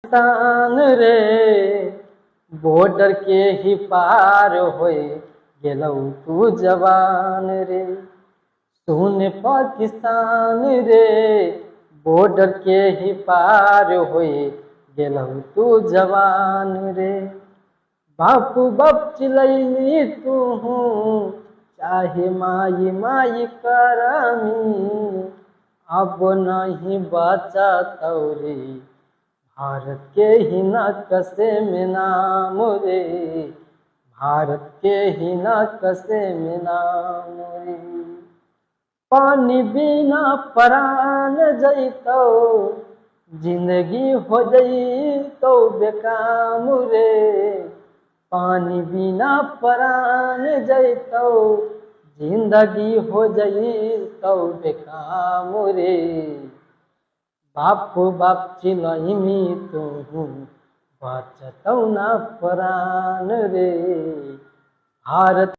पाकिस्तान रे बॉर्डर के ही पार होए गेलौ तू जवान रे। सुन पाकिस्तान रे बॉर्डर के ही पार होए गेलौ तू जवान रे। बापू बाप चिलैली तू चाहे माई माई करामी अब नहीं बचा तौरी भारत के ही नक्शे में नाम रे। भारत के ही नक्शे में नाम रे। पानी बिना प्राण जैतो जिंदगी हो जैतो बेकाम रे। पानी बिना प्राण जैतो जिंदगी हो जैतो बेकाम रे। बाप बाप चिलैमी तू बचतौ ना प्राण रे। भारत